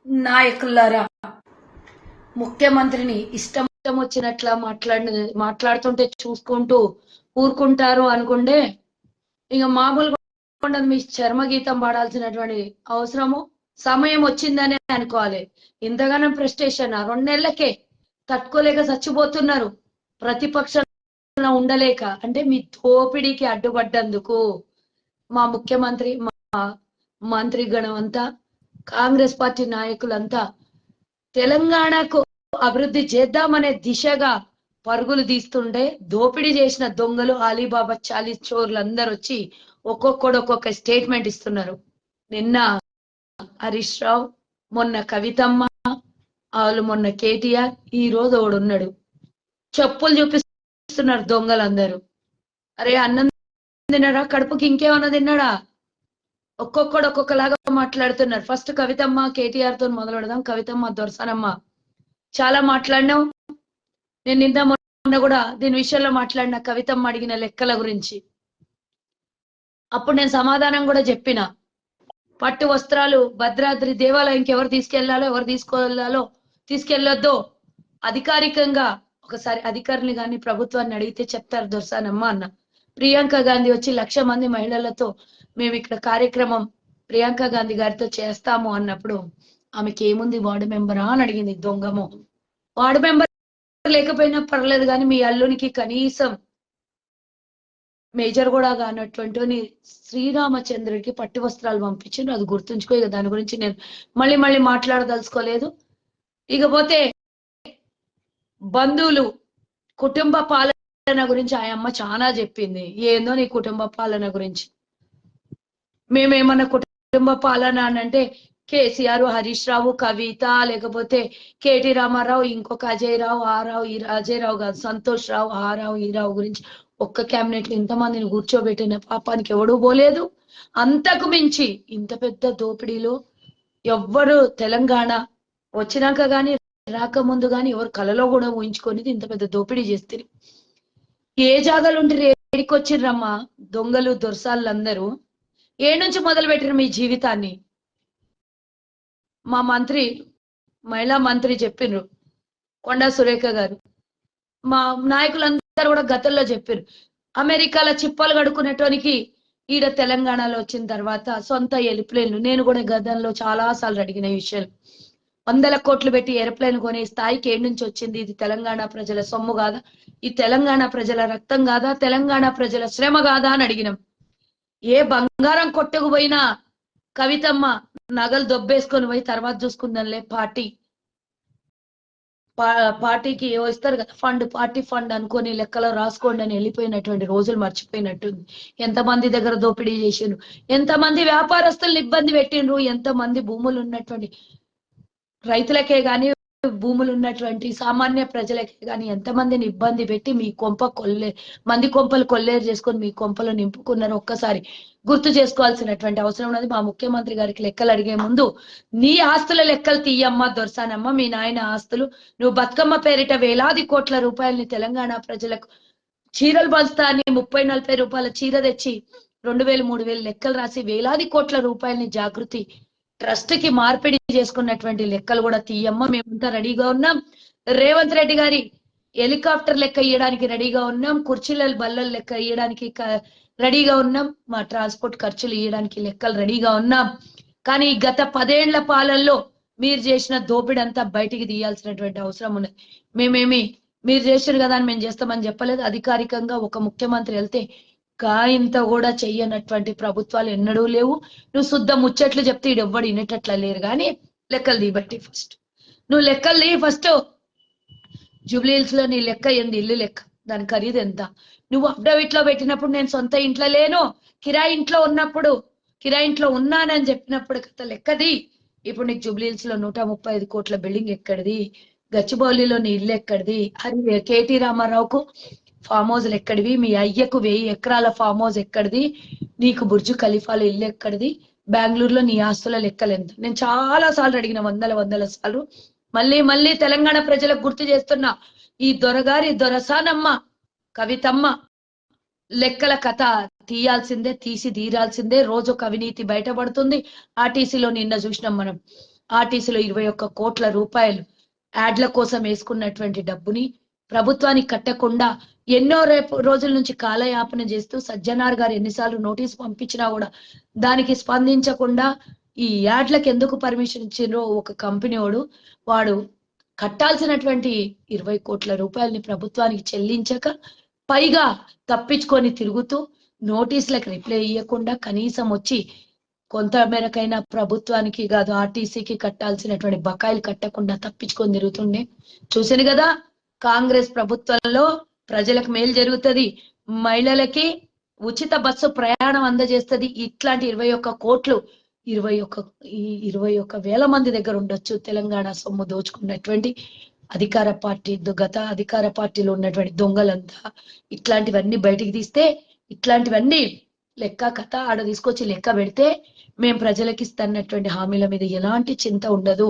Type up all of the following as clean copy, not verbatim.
నాయకులారా, ముఖ్యమంత్రిని ఇష్టం వచ్చినట్లా మాట్లాడుతుంటే చూసుకుంటూ ఊరుకుంటారు అనుకుంటే ఇక మామూలుగా ఉండదు. మీ చర్మగీతం పాడాల్సినటువంటి అవసరము సమయం వచ్చిందనే అనుకోవాలి. ఇంతగానో ప్రెస్టేషన్ 2 నెలలకే తట్టుకోలేక చచ్చిపోతున్నారు. ప్రతిపక్షంలో ఉండలేక అంటే మీ తోపిడికి అడ్డుపడ్డందుకు మా ముఖ్యమంత్రి, మా మంత్రిగణం అంతా, కాంగ్రెస్ పార్టీ నాయకులంతా తెలంగాణకు అభివృద్ధి చేద్దామనే దిశగా పరుగులు తీస్తుంటే దోపిడీ చేసిన దొంగలు అలీబాబా 40 చోర్లు అందరు వచ్చి ఒక్కొక్కడు ఒక్కొక్క స్టేట్మెంట్ ఇస్తున్నారు. నిన్న హరీష్ రావు, మొన్న కవితమ్మ, వాళ్ళు మొన్న కేటీఆర్, ఈ రోజు ఒకడు ఉన్నాడు. చెప్పులు చూపిస్తున్నారు దొంగలందరూ. అరే అన్నం తిన్నాడా? కడుపుకి ఇంకేమన్నా తిన్నాడా? ఒక్కొక్కడు ఒక్కొక్కలాగా మాట్లాడుతున్నారు. ఫస్ట్ కవితమ్మ కేటీఆర్ తో మొదలు పెడదాం. కవితమ్మ దొరసానమ్మ చాలా మాట్లాడినాం. నేను నిన్న మొన్న కూడా దీని విషయంలో మాట్లాడిన కవితమ్మ అడిగిన లెక్కల గురించి. అప్పుడు నేను సమాధానం కూడా చెప్పిన. పట్టు వస్త్రాలు భద్రాద్రి దేవాలయంకి ఎవరు తీసుకెళ్లాలో, ఎవరు తీసుకెళ్లొద్దో అధికారికంగా ఒకసారి అధికారులు గాని ప్రభుత్వాన్ని అడిగితే చెప్తారు దొరసానమ్మ అన్న. ప్రియాంక గాంధీ వచ్చి 1,00,000 మంది మహిళలతో మేము ఇక్కడ కార్యక్రమం ప్రియాంక గాంధీ గారితో చేస్తాము అన్నప్పుడు ఆమెకి ఏముంది వార్డు మెంబరా అని అడిగింది. దొంగము. వార్డు మెంబర్ లేకపోయినా పర్లేదు కానీ మీ అల్లునికి కనీసం మేజర్ కూడా కానటువంటి శ్రీరామచంద్రుడికి పట్టు వస్త్రాలు పంపించిండు. అది గుర్తుంచుకో. ఇక దాని గురించి నేను మళ్ళీ మాట్లాడదలుచుకోలేదు. ఇకపోతే బంధువులు, కుటుంబ పాలన గురించి ఆ అమ్మ చాలా చెప్పింది. ఏందో నీ కుటుంబ పాలన గురించి. మేమేమన్నా కుటుంబ పాలన అంటే కేసీఆర్, హరీష్ రావు, కవిత, లేకపోతే కేటీ రామారావు, ఇంకొక అజయ్ రావు, అజయ్ రావు కాదు, సంతోష్ రావు, ఆ రావు, ఈ రావు గురించి ఒక్క క్యాబినెట్ లో ఇంతమందిని కూర్చోబెట్టిన పాపానికి ఎవడూ పోలేదు. అంతకు మించి ఇంత పెద్ద దోపిడీలో ఎవ్వరు తెలంగాణ వచ్చినాక గాని రాకముందు గాని ఎవరు కలలో కూడా ఊహించుకొని ఇంత పెద్ద దోపిడీ చేస్తారు. ఏ జాగాలుండి రేడికొచ్చిర్రమ్మా దొంగలు దొరసాళ్ళందరూ? ఏ నుంచి మొదలు పెట్టిన మీ జీవితాన్ని? మా మంత్రి, మహిళా మంత్రి చెప్పిండ్రు, కొండా సురేఖ గారు. మా నాయకులందరూ కూడా గతంలో చెప్పారు, అమెరికాలో చిప్పలు కడుక్కునేటోనికి ఈడ తెలంగాణలో వచ్చిన తర్వాత సొంత ఎయిర్ప్లేన్లు. నేను కూడా గతంలో చాలా సార్లు అడిగిన ఈ విషయాలు. 100 కోట్లు పెట్టి ఎయిర్ప్లేన్ కొనే స్థాయికి ఏడు నుంచి వచ్చింది? ఇది తెలంగాణ ప్రజల సొమ్ము కాదా? ఈ తెలంగాణ ప్రజల రక్తం కాదా? తెలంగాణ ప్రజల శ్రమ కాదా అని అడిగినాం. ఏ బంగారం కొట్టుకుపోయినా కవితమ్మ నగలు దొబ్బేసుకొని పోయి తర్వాత చూసుకుందాంలే, పార్టీకి ఇస్తారు కదా ఫండ్, పార్టీ ఫండ్ అనుకొని లెక్కలో రాసుకోండి అని వెళ్ళిపోయినటువంటి రోజులు మర్చిపోయినట్టుంది. ఎంతమంది దగ్గర దోపిడీ చేసిండ్రు, ఎంతమంది వ్యాపారస్తులను ఇబ్బంది పెట్టిండ్రు, ఎంతమంది భూములు ఉన్నటువంటి రైతులకే గాని, భూములు ఉన్నటువంటి సామాన్య ప్రజలకే గాని ఎంతమందిని ఇబ్బంది పెట్టి మీ మంది కొంపలు కొల్లేరు చేసుకొని మీ కొంపలు నింపుకున్నారు. ఒక్కసారి గుర్తు చేసుకోవాల్సినటువంటి అవసరం ఉన్నది. మా ముఖ్యమంత్రి గారికి లెక్కలు అడిగే ముందు నీ ఆస్తుల లెక్కలు తీయమ్మ దొరసానమ్మ. మీ నాయన ఆస్తులు, నువ్వు బతుకమ్మ పేరిట వేలాది కోట్ల రూపాయలని తెలంగాణ ప్రజలకు చీరలు పంచుతా అని 30-40 రూపాయల చీర తెచ్చి 2,000-3,000 లెక్కలు రాసి వేలాది కోట్ల రూపాయలని జాగృతి ట్రస్ట్ కి మార్పిడి చేసుకున్నటువంటి లెక్కలు కూడా తీయమ్మ. మేమంతా రెడీగా ఉన్నాం. రేవంత్ రెడ్డి గారి హెలికాప్టర్ లెక్క ఇయ్యడానికి రెడీగా ఉన్నాం. కుర్చీల బల్లల లెక్క ఇయ్యడానికి రెడీగా ఉన్నాం. మా ట్రాన్స్పోర్ట్ ఖర్చులు ఇయ్యడానికి లెక్కలు రెడీగా ఉన్నాం. కానీ గత 10 ఏళ్ల పాలనలో మీరు చేసిన దోపిడీ అంతా బయటికి తీయాల్సినటువంటి అవసరం ఉన్నది. మేమేమి మీరు చేసారు కదా అని మేము చేస్తామని చెప్పలేదు. అధికారికంగా ఒక ముఖ్యమంత్రి వెళ్తే కాయింత కూడా చెయ్యనటువంటి ప్రభుత్వాలు ఎన్నడూ లేవు. నువ్వు శుద్ధ ముచ్చట్లు చెప్తే ఎవ్వడు వినేటట్లా లేరు. కానీ లెక్కలు తీబట్టి ఫస్ట్ నువ్వు లెక్కలు తీ. ఫస్ట్ జూబ్లీహిల్స్ లో నీ లెక్క ఏంది? ఇల్లు లెక్క, దాని ఖరీదు ఎంత? నువ్వు అఫిడవిట్ లో పెట్టినప్పుడు నేను సొంత ఇంట్లో లేను, కిరాయి ఇంట్లో ఉన్నప్పుడు, కిరాయి ఇంట్లో ఉన్నానని చెప్పినప్పుడు కథ లెక్కది. ఇప్పుడు నీకు జూబ్లీహిల్స్ లో 135 కోట్ల బిల్డింగ్ ఎక్కడిది? గచ్చిబౌలిలో నీ ఇల్లు ఎక్కడిది? అది కేటీ రామారావుకు ఫామ్ హౌస్ ఎక్కడివి? మీ అయ్యకు 1000 ఎకరాల ఫామ్ హౌస్ ఎక్కడిది? నీకు బుర్జు ఖలీఫాల ఇల్లు ఎక్కడిది? బెంగళూరులో నీ ఆస్తుల లెక్కలు ఎంత? నేను చాలా సార్లు అడిగిన, వందల సార్లు. మళ్ళీ తెలంగాణ ప్రజలకు గుర్తు చేస్తున్నా, ఈ దొరగారి దొరసానమ్మ కవితమ్మ లెక్కల కథ తీయాల్సిందే, తీసి తీరాల్సిందే. రోజు ఒక అవినీతి బయటపడుతుంది. ఆర్టీసీలో నిన్న చూసినాం మనం. ఆర్టీసీలో 21 కోట్ల రూపాయలు యాడ్ల కోసం వేసుకున్నటువంటి డబ్బుని ప్రభుత్వానికి కట్టకుండా ఎన్నో రోజుల నుంచి కాలయాపన చేస్తూ సజ్జనార్ గారు ఎన్నిసార్లు నోటీస్ పంపించినా కూడా దానికి స్పందించకుండా ఈ యాడ్లకు ఎందుకు పర్మిషన్ ఇచ్చిండ్రో ఒక కంపెనీ వాడు కట్టాల్సినటువంటి 20 కోట్ల రూపాయలని ప్రభుత్వానికి చెల్లించక పైగా తప్పించుకొని తిరుగుతూ నోటీసులకు రిప్లై ఇవ్వకుండా కనీసం వచ్చి కొంత మేరకైనా ప్రభుత్వానికి కాదు ఆర్టీసీకి కట్టాల్సినటువంటి బకాయిలు కట్టకుండా తప్పించుకొని తిరుగుతుండే. చూసాను కదా, కాంగ్రెస్ ప్రభుత్వంలో ప్రజలకు మేలు జరుగుతుంది, మహిళలకి ఉచిత బస్సు ప్రయాణం అందజేస్తుంది. ఇట్లాంటి 21 కోట్లు 21,000 మంది దగ్గర ఉండొచ్చు తెలంగాణ సొమ్ము దోచుకున్నటువంటి అధికార పార్టీ గత అధికార పార్టీలో ఉన్నటువంటి దొంగలంతా. ఇట్లాంటివన్నీ బయటికి తీస్తే ఇట్లాంటివన్నీ లెక్క కథ ఆడ తీసుకొచ్చి లెక్క పెడితే మేము ప్రజలకు ఇస్తాన్నటువంటి హామీల మీద ఎలాంటి చింత ఉండదు.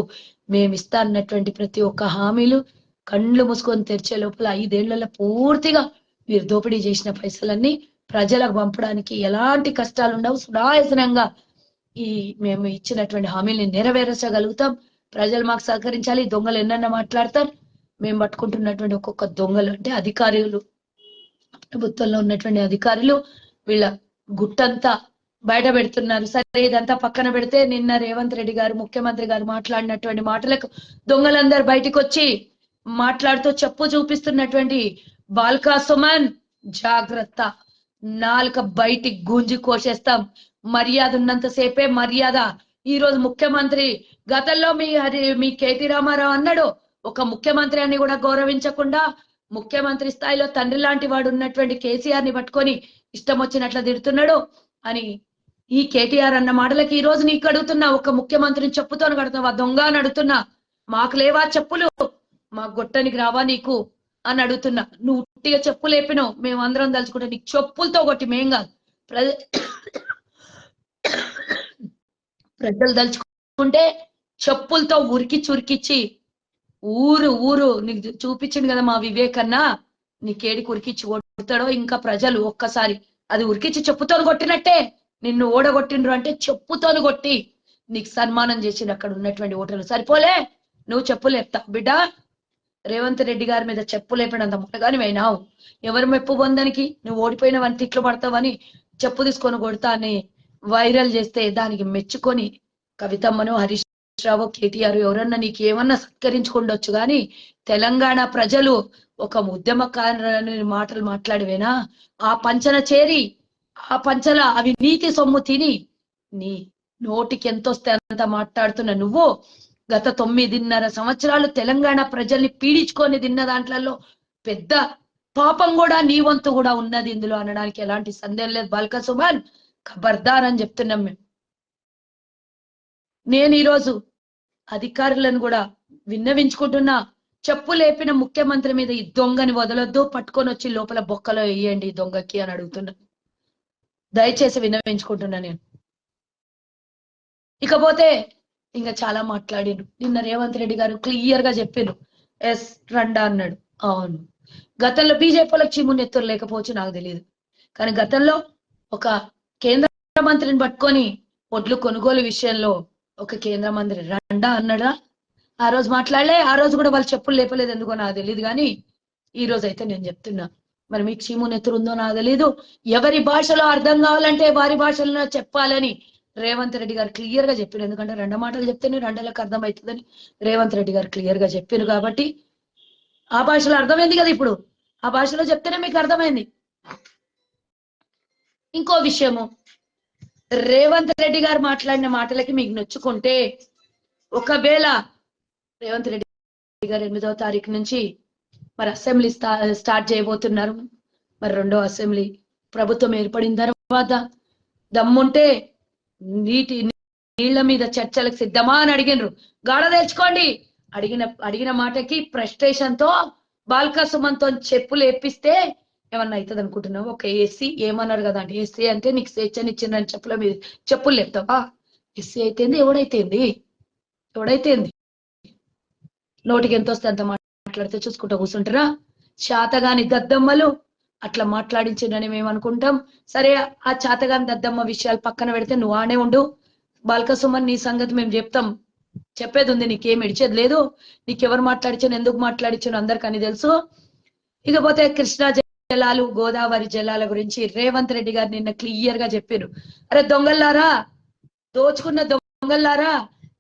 మేము ఇస్తా అన్నటువంటి ప్రతి ఒక్క హామీలు కళ్ళు మూసుకొని తెరిచే లోపల 5 ఏళ్లలో పూర్తిగా మీరు దోపిడీ చేసిన పైసలన్నీ ప్రజలకు పంపడానికి ఎలాంటి కష్టాలు ఉండవు. సునాయాసనంగా మేము ఇచ్చినటువంటి హామీల్ని నెరవేర్చగలుగుతాం. ప్రజలు మాకు సహకరించాలి. దొంగలు ఎన్నన్నా మాట్లాడతారు. మేము పట్టుకుంటున్నటువంటి ఒక్కొక్క దొంగలు అంటే అధికారులు, ప్రభుత్వంలో ఉన్నటువంటి అధికారులు వీళ్ళ గుట్టంతా బయట పెడుతున్నారు. సరే, ఇదంతా పక్కన పెడితే నిన్న రేవంత్ రెడ్డి గారు ముఖ్యమంత్రి గారు మాట్లాడినటువంటి మాటలకు దొంగలందరూ బయటికి వచ్చి మాట్లాడుతూ చెప్పు చూపిస్తున్నటువంటి బాల్కా సుమన్ జాగ్రత్త, నాలుక బయటికి గుంజి కోసేస్తాం. మర్యాద ఉన్నంతసేపే మర్యాద. ఈ రోజు ముఖ్యమంత్రి, గతంలో మీ కేటీ రామారావు అన్నాడు, ఒక ముఖ్యమంత్రి అని కూడా గౌరవించకుండా ముఖ్యమంత్రి స్థాయిలో తండ్రి లాంటి వాడు ఉన్నటువంటి కేసీఆర్ ని పట్టుకొని ఇష్టం వచ్చినట్ల తిడుతున్నాడు అని ఈ కేటీఆర్ అన్న మాటలకి ఈ రోజు నీకు అడుగుతున్నా, ఒక ముఖ్యమంత్రిని చెప్పుతో కడుతున్నావా దొంగ అని అడుగుతున్నా. మాకు లేవా చెప్పులు, మా గొట్టనికి రావా నీకు అని అడుగుతున్నా. నువ్వు ఉట్టిగా చెప్పు లేపినావు, మేమందరం తలుచుకుంటే నీకు చెప్పులతో కొట్టి మేం కాదు ప్రజలు తలుచుకుంటే చెప్పులతో ఉరికిచ్చి ఊరు నీకు చూపించింది కదా మా వివేకన్నా, నీకేడికి ఉరికిచ్చి కొడతాడో ఇంకా ప్రజలు ఒక్కసారి అది ఉరికిచ్చి చెప్పుతో కొట్టినట్టే. నిన్ను ఓడగొట్టిండ్రు అంటే చెప్పుతోను కొట్టి నీకు సన్మానం చేసిండు అక్కడ ఉన్నటువంటి ఓటర్లు. సరిపోలే, నువ్వు చెప్పు లేపుతా బిడ్డ. రేవంత్ రెడ్డి గారి మీద చెప్పు లేపినంత ముట్టగాని అయినావు. ఎవరు మెప్పు పొందనికి నువ్వు ఓడిపోయినవని తిట్లు పడతావని చెప్పు తీసుకొని కొడతా అని వైరల్ చేస్తే దానికి మెచ్చుకొని కవితమ్మను, హరీష్ రావు, కేటీఆర్ ఎవరన్నా నీకు ఏమన్నా సత్కరించుకుండొచ్చు కానీ తెలంగాణ ప్రజలు ఒక ఉద్యమకారుని మాటలు మాట్లాడివేనా ఆ పంచన చేరి ఆ పంచల అవినీతి సొమ్ము తిని నీ నోటికి ఎంతొస్తే అంత మాట్లాడుతున్న నువ్వు గత 9.5 సంవత్సరాలు తెలంగాణ ప్రజల్ని పీడించుకొని తిన్న దాంట్లలో పెద్ద పాపం కూడా నీ వంతు కూడా ఉన్నది ఇందులో అనడానికి ఎలాంటి సందేహం లేదు. బాల్కా సుమన్ ఖబర్దార్ అని చెప్తున్నాం మేము. నేను ఈరోజు అధికారులను కూడా విన్నవించుకుంటున్నా, చెప్పు లేపిన ముఖ్యమంత్రి మీద ఈ దొంగని వదలొద్దు, పట్టుకొని వచ్చి లోపల బొక్కలో వేయండి ఈ దొంగకి అని అడుగుతున్నా. దయచేసి విన్నవించుకుంటున్నా నేను. ఇకపోతే ఇంకా చాలా మాట్లాడిండ్రు. నిన్న రేవంత్ రెడ్డి గారు క్లియర్ గా చెప్పిండ్రు, ఎస్ రండా అన్నాడు. అవును, గతంలో బీజేపీలకు చిమ్మునెత్తురు లేకపోవచ్చు నాకు తెలియదు, కానీ గతంలో ఒక కేంద్ర మంత్రిని పట్టుకొని ఒడ్లు కొనుగోలు విషయంలో ఒక కేంద్ర మంత్రి రండా అన్నాడా? ఆ రోజు మాట్లాడలే. ఆ రోజు కూడా వాళ్ళు చెప్పులు లేపలేదు, ఎందుకో నాకు తెలియదు. కానీ ఈ రోజు అయితే నేను చెప్తున్నా, మరి మీకు చీమునెత్తురు ఉందో నాకు తెలీదు. ఎవరి భాషలో అర్థం కావాలంటే వారి భాషలో చెప్పాలని రేవంత్ రెడ్డి గారు క్లియర్ గా చెప్పారు. ఎందుకంటే 2 మాటలు చెప్తేనే 2లకు అర్థమవుతుందని రేవంత్ రెడ్డి గారు క్లియర్ గా చెప్పారు. కాబట్టి ఆ భాషలో అర్థమైంది కదా, ఇప్పుడు ఆ భాషలో చెప్తేనే మీకు అర్థమైంది. ఇంకో విషయము, రేవంత్ రెడ్డి గారు మాట్లాడిన మాటలకి మీకు నొచ్చుకుంటే, ఒకవేళ రేవంత్ రెడ్డి గారు 8వ తారీఖు నుంచి మరి అసెంబ్లీ స్టార్ట్ చేయబోతున్నారు. మరి 2వ అసెంబ్లీ ప్రభుత్వం ఏర్పడిన తర్వాత దమ్ముంటే నీళ్ల మీద చర్చలకు సిద్ధమా అని అడిగినరు. గాఢ తెచ్చుకోండి. అడిగిన మాటకి ఫ్రస్ట్రేషన్ తో బాల్కా సుమన్ తో చెప్పులు ఎప్పిస్తే ఏమన్నా అవుతుంది అనుకుంటున్నావు? ఒక ఎస్సీ ఏమన్నారు కదా అంటే, ఎస్సీ అంటే నీకు స్వేచ్ఛనిచ్చిందని చెప్పుల మీద చెప్పులు లేపుతావా? ఎస్సీ అయితేంది, ఎవడైతేంది నోటికి ఎంత వస్తే అంత మాట్లాడితే చూసుకుంటా కూర్చుంటారా? శాతగాని దద్దమ్మలు అట్లా మాట్లాడించిందని మేము అనుకుంటాం. సరే, ఆ చాతగాని దద్దమ్మ విషయాలు పక్కన పెడితే నువ్వు ఆనే ఉండు. బాల్కా సుమన్ నీ సంగతి మేము చెప్తాం. చెప్పేది ఉంది, నీకేం ఇడిచేది లేదు. నీకెవరు మాట్లాడించాను, ఎందుకు మాట్లాడించాను అందరికని తెలుసు. ఇకపోతే కృష్ణా జలాలు, గోదావరి జలాల గురించి రేవంత్ రెడ్డి గారు నిన్న క్లియర్ గా చెప్పారు. అరే దొంగల్లారా, దోచుకున్న దొంగల్లారా,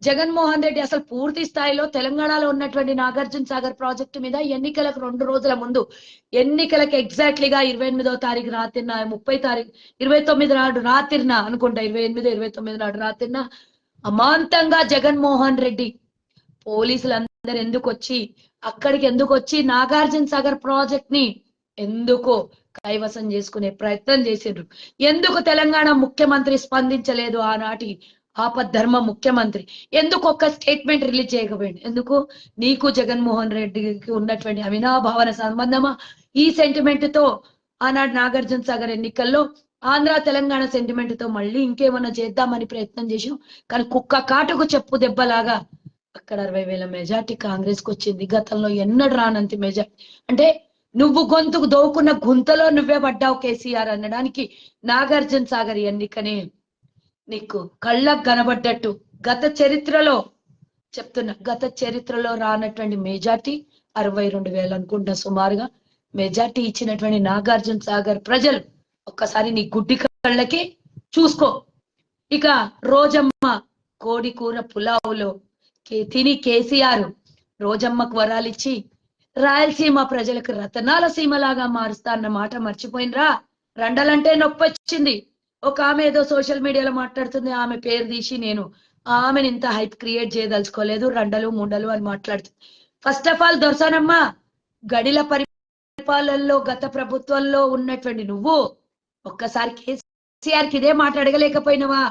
జగన్మోహన్ రెడ్డి అసలు పూర్తి స్థాయిలో తెలంగాణలో ఉన్నటువంటి నాగార్జున సాగర్ ప్రాజెక్టు మీద ఎన్నికలకు 2 రోజుల ముందు, ఎన్నికలకు ఎగ్జాక్ట్లీగా 28వ తారీఖు రాత్రిన, 30 తారీఖు 29 నాడు రాత్రిన అనుకుంటా, 28, 29 నాడు రాత్రిన అమాంతంగా జగన్మోహన్ రెడ్డి పోలీసులందరూ ఎందుకు వచ్చి, అక్కడికి ఎందుకు వచ్చి నాగార్జున సాగర్ ప్రాజెక్ట్ ని ఎందుకో కైవసం చేసుకునే ప్రయత్నం చేసిండ్రు. ఎందుకు తెలంగాణ ముఖ్యమంత్రి స్పందించలేదు? ఆనాటి ఆపద్ధర్మ ముఖ్యమంత్రి ఎందుకు ఒక్క స్టేట్మెంట్ రిలీజ్ చేయకపోయింది? ఎందుకు? నీకు జగన్మోహన్ రెడ్డికి ఉన్నటువంటి అవినాభావన సంబంధమా? ఈ సెంటిమెంట్ తో ఆనాడు నాగార్జున సాగర్ ఎన్నికల్లో ఆంధ్ర తెలంగాణ సెంటిమెంట్ తో మళ్ళీ ఇంకేమన్నా చేద్దామని ప్రయత్నం చేసాం. కానీ కుక్క కాటుకు చెప్పు దెబ్బలాగా అక్కడ 60,000 మెజార్టీ కాంగ్రెస్ కు వచ్చింది. గతంలో ఎన్నడు రానంత మెజార్టీ. అంటే నువ్వు గొంతుకు దోకున్న గుంతలో నువ్వే పడ్డావు కేసీఆర్ అనడానికి నాగార్జున సాగర్ ఎన్నికనే నీకు కళ్ళకు కనబడ్డట్టు. గత చరిత్రలో చెప్తున్నా, గత చరిత్రలో రానటువంటి మెజార్టీ 62,000 అనుకుంటా సుమారుగా మెజార్టీ ఇచ్చినటువంటి నాగార్జున సాగర్ ప్రజలు ఒక్కసారి నీ గుడ్డి కళ్ళకి చూసుకో. ఇక రోజమ్మ కోడి కూర పులావులో తిని కేసీఆర్ రోజమ్మకు వరాలిచ్చి రాయలసీమ ప్రజలకు రతనాల సీమలాగా మారుస్తా అన్న మాట మర్చిపోయినరా? రండలంటే నొప్పి వచ్చింది. ఒక ఆమె ఏదో సోషల్ మీడియాలో మాట్లాడుతుంది, ఆమె పేరు తీసి నేను ఆమెను ఇంత హైప్ క్రియేట్ చేయదలుచుకోలేదు, రండలు ముండలు అని మాట్లాడుతుంది. ఫస్ట్ ఆఫ్ ఆల్ దొరసానమ్మ, గడిల పరిపాలనలో గత ప్రభుత్వంలో ఉన్నటువంటి నువ్వు ఒక్కసారి కేసీఆర్ కి ఇదే మాట అడగలేకపోయినవా?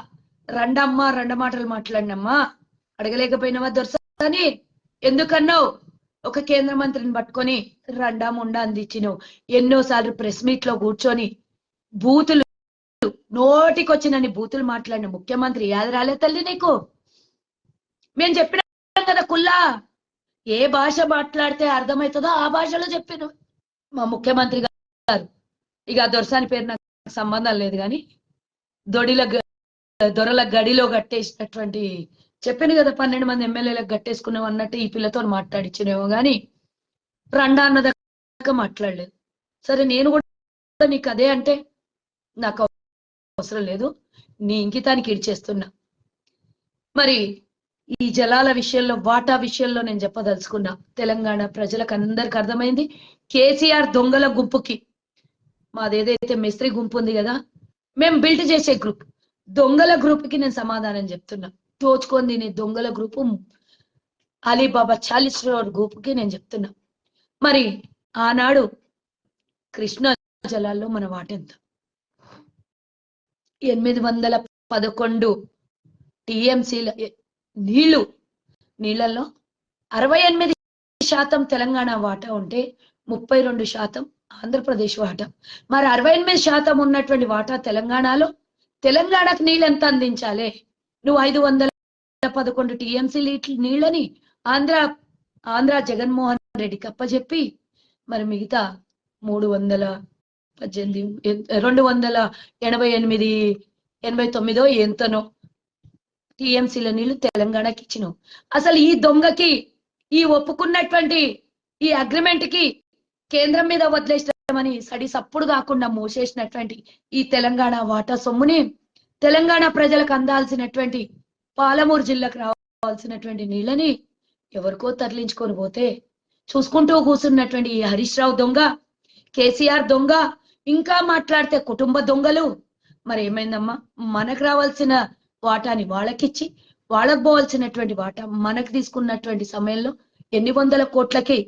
రండమ్మా, మాటలు మాట్లాడినమ్మా అడగలేకపోయినవా దొరసాని? ఎందుకన్నావు? ఒక కేంద్ర మంత్రిని పట్టుకొని రండా ముండా అందించినావు. ఎన్నోసార్లు ప్రెస్ మీట్ లో కూర్చొని బూతులు, నోటికొచ్చినని బూతులు మాట్లాడిన ముఖ్యమంత్రి యాద రాలే తల్లి నీకు? మేము చెప్పినాం కదా కుల్లా, ఏ భాష మాట్లాడితే అర్థమవుతుందో ఆ భాషలో చెప్పాను మా ముఖ్యమంత్రి గారు. ఇక దొరసాని పేరు నాకు సంబంధం లేదు, కానీ దొరల గడిలో కట్టేసినటువంటి చెప్పాను కదా, 12 మంది ఎమ్మెల్యేలకు గట్టేసుకున్నాం అన్నట్టు ఈ పిల్లతో మాట్లాడించినేమో గాని రండా అన్నదాకా మాట్లాడలేదు. సరే నేను కూడా నీకు అదే అంటే నాకు అవసరం లేదు, నీ ఇంకితానికి ఇడిచేస్తున్నా. మరి ఈ జలాల విషయంలో, వాటా విషయంలో నేను చెప్పదలుచుకున్నా. తెలంగాణ ప్రజలకు అందరికి అర్థమైంది, కేసీఆర్ దొంగల గుంపుకి, మాదేదైతే మిస్త్రీ గుంపు ఉంది కదా, మేము బిల్డ్ చేసే గ్రూప్, దొంగల గ్రూప్ కి నేను సమాధానం చెప్తున్నా. దోచుకొని తినే దొంగల గ్రూపు అలీబాబా 40 crore గ్రూపుకి నేను చెప్తున్నా. మరి ఆనాడు కృష్ణా జలాల్లో మన వాటెంత? 811 టీఎంసీల నీళ్లలో 68% తెలంగాణ వాటా ఉంటే 32% ఆంధ్రప్రదేశ్ వాటా. మరి 68% ఉన్నటువంటి వాటా తెలంగాణలో, తెలంగాణకు నీళ్ళు ఎంత అందించాలి? నువ్వు 511 టీఎంసీ నీళ్ళని ఆంధ్ర జగన్మోహన్ రెడ్డికి అప్పచెప్పి మరి మిగతా 288 ఎంతనో టీఎంసీల నీళ్లు తెలంగాణకి ఇచ్చినావు. అసలు ఈ దొంగకి, ఈ ఒప్పుకున్నటువంటి ఈ అగ్రిమెంట్ కి కేంద్రం మీద వదిలేస్తామని సడి సప్పుడు కాకుండా మూసేసినటువంటి ఈ తెలంగాణ వాటా సొమ్ముని తెలంగాణ ప్రజలకు అందాల్సినటువంటి పాలమూరు జిల్లాకు రావాల్సినటువంటి నీళ్ళని ఎవరికో తరలించుకొని పోతే చూసుకుంటూ కూర్చున్నటువంటి ఈ హరీష్ రావు దొంగ, కేసీఆర్ దొంగ, ఇంకా మాట్లాడితే కుటుంబ దొంగలు. మరి ఏమైందమ్మా? మనకు రావాల్సిన వాటాని వాళ్ళకిచ్చి, వాళ్ళకు పోవాల్సినటువంటి వాటా మనకు తీసుకున్నటువంటి సమయంలో ఎన్ని వందల కోట్లకి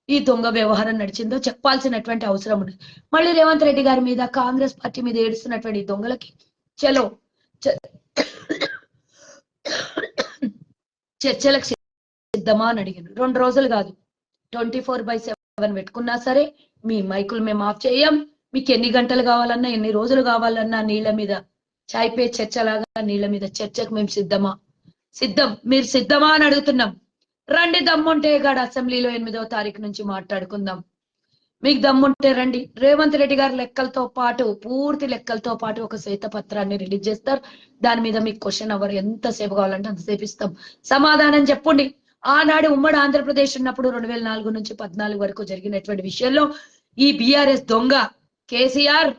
ఈ దొంగ వ్యవహారం నడిచిందో చెప్పాల్సినటువంటి అవసరం ఉంది. మళ్ళీ రేవంత్ రెడ్డి గారి మీద, కాంగ్రెస్ పార్టీ మీద ఏడుస్తున్నటువంటి దొంగలకి చలో చర్చలకు సిద్ధమా అని అడిగాను. 2 రోజులు కాదు, 24/7 పెట్టుకున్నా సరే మీ మైకులు మేము ఆఫ్ చేయం. మీకు ఎన్ని గంటలు కావాలన్నా, ఎన్ని రోజులు కావాలన్నా నీళ్ల మీద చాయ్ పే చర్చలాగా నీళ్ల మీద చర్చకు మేము సిద్ధమా? సిద్ధం. మీరు సిద్ధమా అని అడుగుతున్నాం. రండి, దమ్ముంటే గాడ అసెంబ్లీలో 8వ తారీఖు నుంచి మాట్లాడుకుందాం. మీకు దమ్ముంటే రండి. రేవంత్ రెడ్డి గారి లెక్కలతో పాటు పూర్తి లెక్కలతో పాటు ఒక శ్వేతపత్రాన్ని రిలీజ్ చేస్తారు. దాని మీద మీకు క్వశ్చన్ అవర్ ఎంతసేపు కావాలంటే అంతసేపు ఇస్తాం. సమాధానం చెప్పండి. ఆనాడు ఉమ్మడి ఆంధ్రప్రదేశ్ ఉన్నప్పుడు 2004 నుంచి 14 వరకు జరిగినటువంటి విషయంలో ఈ బీఆర్ఎస్ దొంగ కేసీఆర్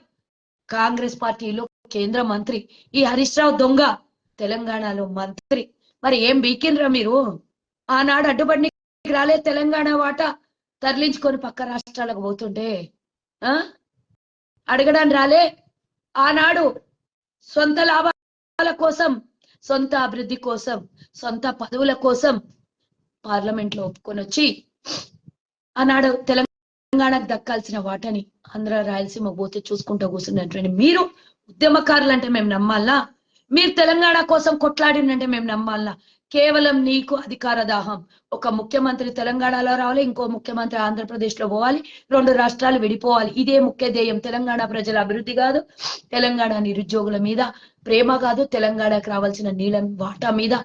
కాంగ్రెస్ పార్టీలో కేంద్ర మంత్రి, ఈ హరీష్ రావు దొంగ తెలంగాణలో మంత్రి. మరి ఏం బీకినరా మీరు? ఆనాడు అడ్డుపడి రాలే తెలంగాణ వాటా తరలించుకొని పక్క రాష్ట్రాలకు పోతుంటే అడగడానికి రాలే? ఆనాడు సొంత లాభాల కోసం, సొంత అభివృద్ధి కోసం, సొంత పదవుల కోసం పార్లమెంట్ లో ఒప్పుకొని వచ్చి ఆనాడు తెలంగాణకు దక్కాల్సిన వాటని ఆంధ్ర రాయలసీమ పోతే చూసుకుంటూ కూర్చున్నటువంటి మీరు ఉద్యమకారులు అంటే మేము నమ్మాలా? మీరు తెలంగాణ కోసం కొట్లాడినంటే మేము నమ్మాలా? కేవలం నీకు అధికార దాహం. ఒక ముఖ్యమంత్రి తెలంగాణలో రావాలి, ఇంకో ముఖ్యమంత్రి ఆంధ్రప్రదేశ్ లో పోవాలి, 2 రాష్ట్రాలు విడిపోవాలి. ఇదే ముఖ్య ధ్యేయం. తెలంగాణ ప్రజల అభివృద్ధి కాదు, తెలంగాణ నిరుద్యోగుల మీద ప్రేమ కాదు, తెలంగాణకు రావాల్సిన నీళ్ళ వాటా మీద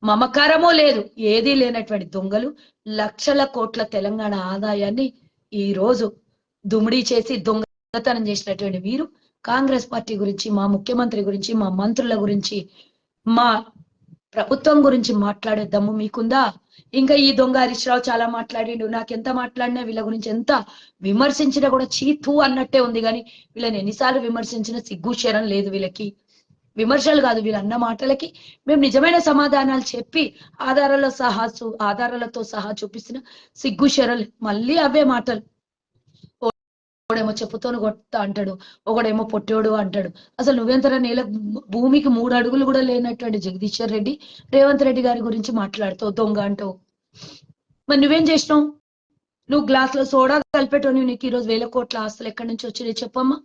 మమకారమో లేదు. ఏదీ లేనటువంటి దొంగలు లక్షల కోట్ల తెలంగాణ ఆదాయాన్ని ఈ రోజు దుమిడీ చేసి దొంగతనం చేసినటువంటి వీరు కాంగ్రెస్ పార్టీ గురించి, మా ముఖ్యమంత్రి గురించి, మా మంత్రుల గురించి, మా ప్రభుత్వం గురించి మాట్లాడే దమ్ము మీకుందా? ఇంకా ఈ దొంగ హరీష్ రావు చాలా మాట్లాడిండు. నాకెంత మాట్లాడినా వీళ్ళ గురించి ఎంత విమర్శించినా కూడా చీతూ అన్నట్టే ఉంది. కానీ వీళ్ళని ఎన్నిసార్లు విమర్శించినా సిగ్గు శరం లేదు వీళ్ళకి. విమర్శలు కాదు, వీళ్ళు అన్న మాటలకి మేము నిజమైన సమాధానాలు చెప్పి ఆధారాలతో సహా చూపిస్తున్న సిగ్గు శరలు మళ్ళీ అవే మాటలు. ఒకడేమో చెప్పుతోను కొడతా అంటాడు, ఒకడేమో పొట్టోడు అంటాడు. అసలు నువ్వెంతరా నేల భూమికి 3 అడుగులు కూడా లేనటువంటి జగదీశ్వర్ రెడ్డి రేవంత్ రెడ్డి గారి గురించి మాట్లాడుతావు, దొంగ అంటావు. మరి నువ్వేం చేసినావు? నువ్వు గ్లాస్ లో సోడా కలిపెట్టావు. నీకు ఈరోజు 1000 కోట్ల ఆస్తులు ఎక్కడి నుంచి వచ్చినాయి చెప్పమ్మా?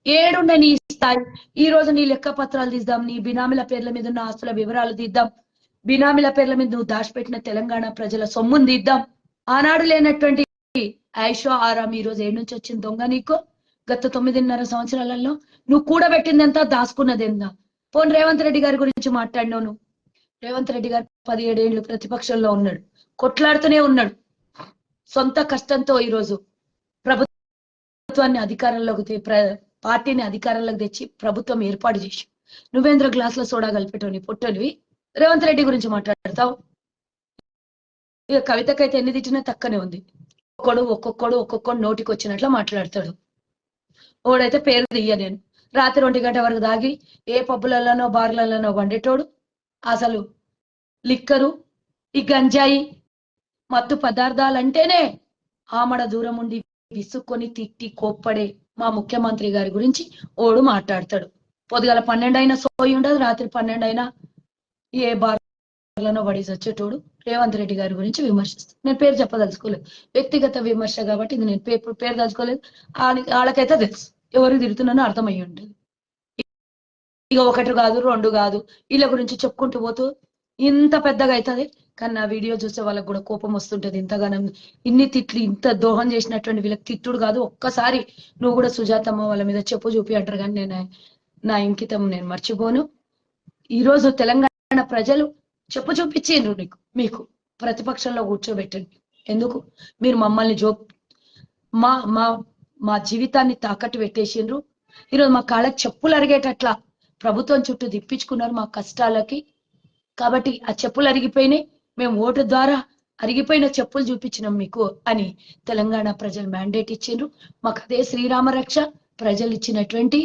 ఏడుండే నీ స్థాయి? ఈ రోజు నీ లెక్క పత్రాలు తీద్దాం, నీ బినామీల పేర్ల మీద ఉన్న ఆస్తుల వివరాలు తీద్దాం, బినామీల పేర్ల మీద నువ్వు దాచిపెట్టిన తెలంగాణ ప్రజల సొమ్ముని తీద్దాం. ఆనాడు లేనటువంటి ఐషో ఆరాం ఈ రోజు ఏడు నుంచి వచ్చింది దొంగ నీకు? గత 9.5 సంవత్సరాలలో నువ్వు కూడబెట్టిందంతా దాచుకున్నదేందా? పోనీ రేవంత్ రెడ్డి గారి గురించి మాట్లాడినావు నువ్వు. రేవంత్ రెడ్డి గారు 17 ఏళ్ళు ప్రతిపక్షంలో ఉన్నాడు, కొట్లాడుతూనే ఉన్నాడు. సొంత కష్టంతో ఈరోజు ప్రభుత్వాన్ని అధికారంలోకి పార్టీని అధికారంలోకి తెచ్చి ప్రభుత్వం ఏర్పాటు చేసి నువ్వేంద్ర గ్లాసులో సోడా కలిపెట్టవు నీ పొట్టనివి. రేవంత్ రెడ్డి గురించి మాట్లాడతావు. ఇక కవితకైతే ఎన్ని తిట్టినా తక్కనే ఉంది. ఒక్కొక్కడు నోటికి వచ్చినట్లు మాట్లాడతాడు. ఓడైతే పేరు తీయ నేను. రాత్రి 1 గంట వరకు దాగి ఏ పబ్బులలోనో బార్లలోనో వండేటోడు. అసలు లిక్కరు, ఈ గంజాయి, మత్తు పదార్థాలంటేనే ఆమడ దూరం ఉండి విసుక్కొని తిట్టి కోప్పడే మా ముఖ్యమంత్రి గారి గురించి ఓడు మాట్లాడతాడు. పొద్దుగల 12 అయినా సోయి ఉండదు, రాత్రి 12 అయినా ఏ బార్లనో పడేసి వచ్చేటోడు రేవంత్ రెడ్డి గారి గురించి విమర్శిస్తాను. నేను పేరు చెప్పదలుచుకోలేదు, వ్యక్తిగత విమర్శ కాబట్టి ఇది నేను పేరు దలుచుకోలేదు. వాళ్ళకైతే తెలుసు ఎవరికి తిరుగుతున్నానో అర్థమయ్యి ఉంటుంది. ఇక 1 కాదు 2 కాదు వీళ్ళ గురించి చెప్పుకుంటూ పోతూ ఇంత పెద్దగా అవుతుంది. కానీ నా వీడియో చూసే వాళ్ళకి కూడా కోపం వస్తుంటది. ఇంతగానం ఇన్ని తిట్లు, ఇంత దోహం చేసినటువంటి వీళ్ళకి తిట్టుడు కాదు. ఒక్కసారి నువ్వు కూడా సుజాతమ్మ వాళ్ళ మీద చెప్పు చూపి అంటారు. కానీ నేను నా ఇంకితం నేను మర్చిపోను. ఈరోజు తెలంగాణ ప్రజలు చెప్పు చూపించిండ్రు మీకు ప్రతిపక్షంలో కూర్చోబెట్టండి. ఎందుకు? మీరు మమ్మల్ని మా జీవితాన్ని తాకట్టు పెట్టేసిండ్రు. ఈరోజు మా కాళ్ళకి చెప్పులు అరిగేటట్ల ప్రభుత్వం చుట్టూ తిప్పించుకున్నారు మా కష్టాలకి. కాబట్టి ఆ చెప్పులు అరిగిపోయినాయి. మేము ఓటు ద్వారా అరిగిపోయిన చెప్పులు చూపించినాం మీకు అని తెలంగాణ ప్రజలు మ్యాండేట్ ఇచ్చిండ్రు. మాకు అదే శ్రీరామ రక్ష ప్రజలు ఇచ్చినటువంటి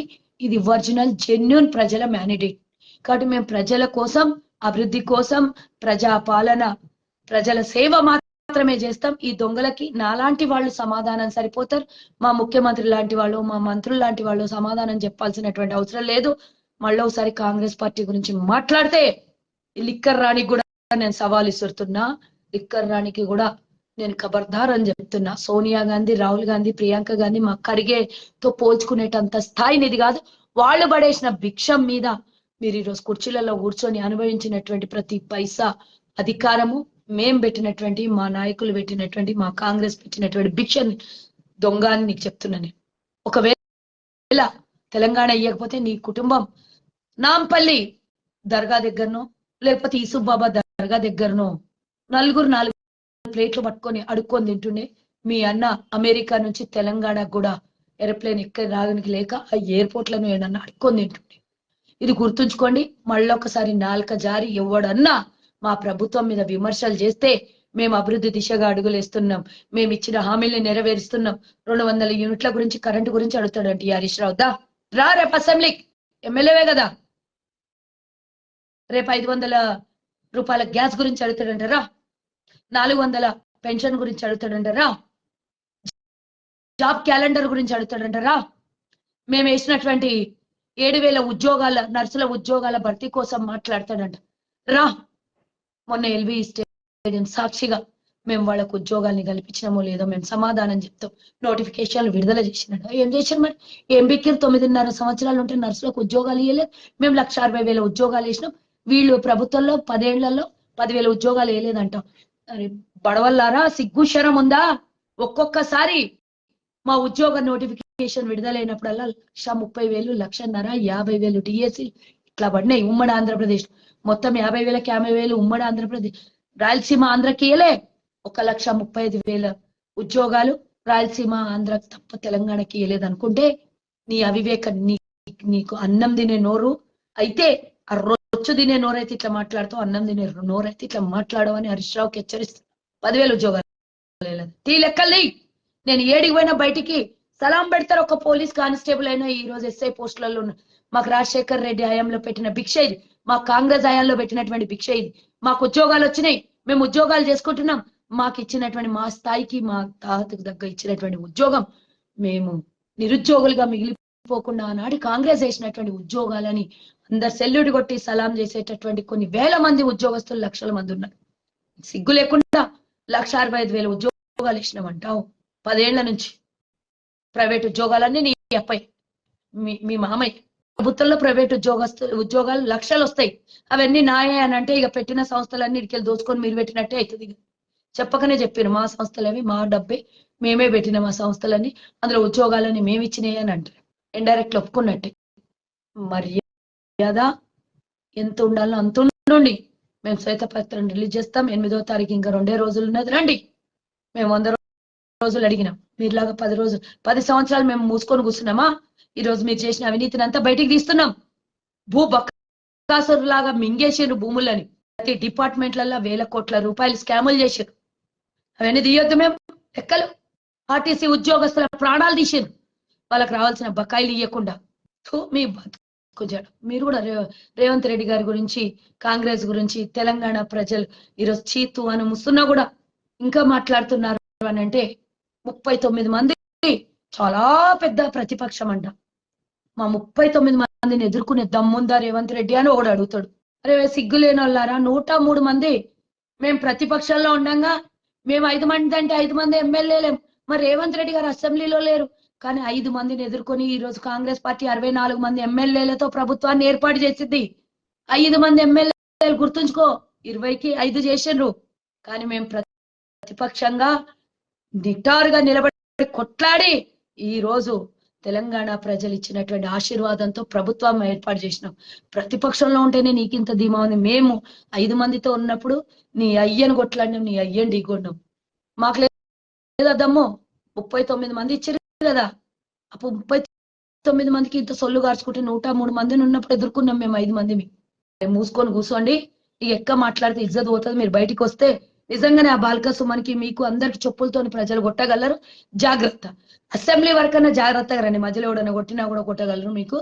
ఇది ఒరిజినల్ జెన్యూన్ ప్రజల మ్యాండేట్. కాబట్టి మేము ప్రజల కోసం, అభివృద్ధి కోసం, ప్రజా పాలన, ప్రజల సేవ మాత్రమే చేస్తాం. ఈ దొంగలకి నాలాంటి వాళ్ళు సమాధానం సరిపోతారు. మా ముఖ్యమంత్రి లాంటి వాళ్ళు, మా మంత్రులు లాంటి వాళ్ళు సమాధానం చెప్పాల్సినటువంటి అవసరం లేదు. మళ్ళీ ఒకసారి కాంగ్రెస్ పార్టీ గురించి మాట్లాడితే లిక్కర్ రాణికి కూడా నేను సవాల్ ఇస్తున్నా. లిక్కర్ రాణికి కూడా నేను ఖబర్దార్ అని చెప్తున్నా. సోనియా గాంధీ, రాహుల్ గాంధీ, ప్రియాంక గాంధీ మా ఖర్గేతో పోల్చుకునేటంత స్థాయిని ఇది కాదు. వాళ్ళు పడేసిన భిక్షం మీద మీరు ఈరోజు కుర్చీలలో కూర్చొని అనుభవించినటువంటి ప్రతి పైసా అధికారము మేం పెట్టినటువంటి, మా నాయకులు పెట్టినటువంటి, మా కాంగ్రెస్ పెట్టినటువంటి భిక్షని దొంగ అని నీకు చెప్తున్నా నేను. ఒకవేళ తెలంగాణ ఇయ్యకపోతే నీ కుటుంబం నాంపల్లి దర్గా దగ్గరనో లేకపోతే ఈసుబాబా దర్గా దగ్గరనో 4 ప్లేట్లు పట్టుకొని అడుక్కొని తింటుండే. మీ అన్న అమెరికా నుంచి తెలంగాణ కూడా ఏరోప్లేన్ ఎక్కడ రావడానికి లేక ఆ ఎయిర్పోర్ట్లను ఏదన్నా అడుక్కొని తింటుండే. ఇది గుర్తుంచుకోండి. మళ్ళొకసారి నాలుక జారి ఎవడన్నా మా ప్రభుత్వం మీద విమర్శలు చేస్తే మేము అభివృద్ధి దిశగా అడుగులేస్తున్నాం, మేము ఇచ్చిన హామీల్ని నెరవేరుస్తున్నాం. 200 యూనిట్ల గురించి కరెంటు గురించి అడుగుతాడంటే హరీష్ రావు రా రేపు అసెంబ్లీకి, ఎమ్మెల్యేవే కదా. రేపు 500 రూపాయల గ్యాస్ గురించి అడుగుతాడంటారా, 400 పెన్షన్ గురించి అడుగుతాడంటారా, జాబ్ క్యాలెండర్ గురించి అడుగుతాడంటారా, మేము వేసినటువంటి 7,000 ఉద్యోగాల నర్సుల ఉద్యోగాల భర్తీ కోసం మాట్లాడతాడంట. రా, మొన్న ఎల్వి స్టేడియం సాక్షిగా మేము వాళ్ళకు ఉద్యోగాల్ని కల్పించినామో లేదో మేము సమాధానం చెప్తాం. నోటిఫికేషన్లు విడుదల చేసినట్టు ఏం చేశారు మరి? ఏం బిక్కిరు? 9.5 సంవత్సరాలు ఉంటే నర్సులకు ఉద్యోగాలు ఇవ్వలేదు. మేము 1,60,000 ఉద్యోగాలు వేసినాం. వీళ్ళు ప్రభుత్వంలో 10 ఏళ్లలో 10,000 ఉద్యోగాలు వేయలేదంటాం. అరే బడవల్లారా, సిగ్గు శరం ఉందా? ఒక్కొక్కసారి మా ఉద్యోగ నోటిఫికేషన్ విడుదలైనప్పుడల్లా 1,30,000, 1,50,000, 50,000 డిఎస్సి ఇట్లా పడినాయి ఉమ్మడి ఆంధ్రప్రదేశ్. మొత్తం 50,000కి 50,000 ఉమ్మడి ఆంధ్రప్రదేశ్. రాయలసీమ ఆంధ్రకి ఇయలే. 1,35,000 ఉద్యోగాలు రాయలసీమ ఆంధ్ర తప్ప తెలంగాణకి ఇయలేదు అనుకుంటే నీ అవివేకం, నీకు అన్నం తినే నోరు అయితే, ఆ రొచ్చు తినే నోరైతే ఇట్లా మాట్లాడుతావు, అన్నం తినే నోరైతే ఇట్లా మాట్లాడవని హరీష్ రావుకి హెచ్చరిస్తా. 10,000 ఉద్యోగాలు తీ లెక్కల్ని. నేను ఏడికి పోయినా బయటికి సలాం పెడతారు. ఒక పోలీస్ కానిస్టేబుల్ అయినా ఈ రోజు ఎస్ఐ పోస్టులలో ఉన్న. మాకు రాజశేఖర్ రెడ్డి హయాంలో పెట్టిన భిక్ష ఇది, మా కాంగ్రెస్ హయాంలో పెట్టినటువంటి భిక్ష ఇది. మాకు ఉద్యోగాలు వచ్చినాయి, మేము ఉద్యోగాలు చేసుకుంటున్నాం. మాకు ఇచ్చినటువంటి మా స్థాయికి మా తాతకు దగ్గర ఇచ్చినటువంటి ఉద్యోగం మేము నిరుద్యోగులుగా మిగిలిపోకుండా ఆనాడు కాంగ్రెస్ వేసినటువంటి ఉద్యోగాలని అందరు సెల్యూట్ కొట్టి సలాం చేసేటటువంటి కొన్ని వేల మంది ఉద్యోగస్తులు, లక్షల మంది ఉన్నారు. సిగ్గు లేకుండా 1,65,000 ఉద్యోగాలు ఇచ్చినామంటావు. 10 ఏళ్ల నుంచి ప్రైవేట్ ఉద్యోగాలన్నీ నీ అబ్బాయి, మీ మామయ్య. ప్రభుత్వంలో ప్రైవేట్ ఉద్యోగాలు లక్షలు వస్తాయి. అవన్నీ నాయే అని అంటే ఇక పెట్టిన సంస్థలన్నీ ఇడికెళ్ళి దోచుకొని మీరు పెట్టినట్టే అవుతుంది. చెప్పకనే చెప్పారు, మా సంస్థలవి మా డబ్బే, మేమే పెట్టిన మా సంస్థలన్నీ, అందులో ఉద్యోగాలని మేము ఇచ్చినాయి అని అంటారు. ఇండైరెక్ట్ ఒప్పుకున్నట్టే. మర్యాద ఎంత ఉండాలో అంత ఉండండి. మేము శ్వేతపత్రం రిలీజ్ చేస్తాం 8వ తారీఖు. ఇంకా 2 రోజులు ఉన్నది, రండి. మేము 100 రోజులు అడిగినాం, మీరులాగా 10 రోజులు 10 సంవత్సరాలు మేము మూసుకొని కూర్చున్నామా? ఈ రోజు మీరు చేసిన అవినీతిని అంతా బయటికి తీస్తున్నాం. బకాసురులాగా మింగేసారు భూములని. ప్రతి డిపార్ట్మెంట్లలో వేల కోట్ల రూపాయలు స్కాములు చేశారు. అవన్నీ తీయొద్దు మేము లెక్కలు. ఆర్టీసీ ఉద్యోగస్తుల ప్రాణాలు తీసారు, వాళ్ళకి రావాల్సిన బకాయిలు ఇవ్వకుండా. మీ బతుకుజాడు. మీరు కూడా రేవంత్ రెడ్డి గారి గురించి, కాంగ్రెస్ గురించి తెలంగాణ ప్రజలు ఈరోజు చీతు అని ముస్తున్నా కూడా ఇంకా మాట్లాడుతున్నారు అని అంటే 39 మంది చాలా పెద్ద ప్రతిపక్షం అంట. మా 39 మందిని ఎదుర్కొనే దమ్ముందా రేవంత్ రెడ్డి అని ఒకడు అడుగుతాడు. అరే సిగ్గులేని వాళ్ళారా, 103 మంది మేము ప్రతిపక్షంలో ఉండగా మేము 5 మంది అంటే 5 మంది ఎమ్మెల్యేలేం. మరి రేవంత్ రెడ్డి గారు అసెంబ్లీలో లేరు, కానీ 5 మందిని ఎదుర్కొని ఈ రోజు కాంగ్రెస్ పార్టీ 64 మంది ఎమ్మెల్యేలతో ప్రభుత్వాన్ని ఏర్పాటు చేసింది. 5 మంది ఎమ్మెల్యేలు గుర్తుంచుకో, 20కి 5 చేసిండ్రు. కానీ మేము ప్రతిపక్షంగా నిటారుగా నిలబడి కొట్లాడి ఈ రోజు తెలంగాణ ప్రజలు ఇచ్చినటువంటి ఆశీర్వాదంతో ప్రభుత్వం ఏర్పాటు చేసినాం. ప్రతిపక్షంలో ఉంటేనే నీకింత ధీమా ఉంది. మేము 5 మందితో ఉన్నప్పుడు నీ అయ్యను కొట్లాడినాం, నీ అయ్యని ఢీకొన్నాం. మాకు లేదా దమ్ము? 39 మంది ఇచ్చారు కదా. అప్పుడు 39 మందికి ఇంత సొల్లు గార్చుకుంటే 103 మందిని ఉన్నప్పుడు ఎదుర్కొన్నాం మేము 5 మంది. మూసుకొని కూర్చోండి. ఇక ఎక్క మాట్లాడితే ఇజ్జత్ పోతుంది. మీరు బయటికి వస్తే నిజంగానే ఆ బాల్క సుమన్కి మీకు అందరికి చెప్పులతోని ప్రజలు కొట్టగలరు. జాగ్రత్త. అసెంబ్లీ వరకన్నా జాగ్రత్తగా రండి. మధ్యలో ఎవడన్నా కొట్టినా కూడా కొట్టగలరు మీకు.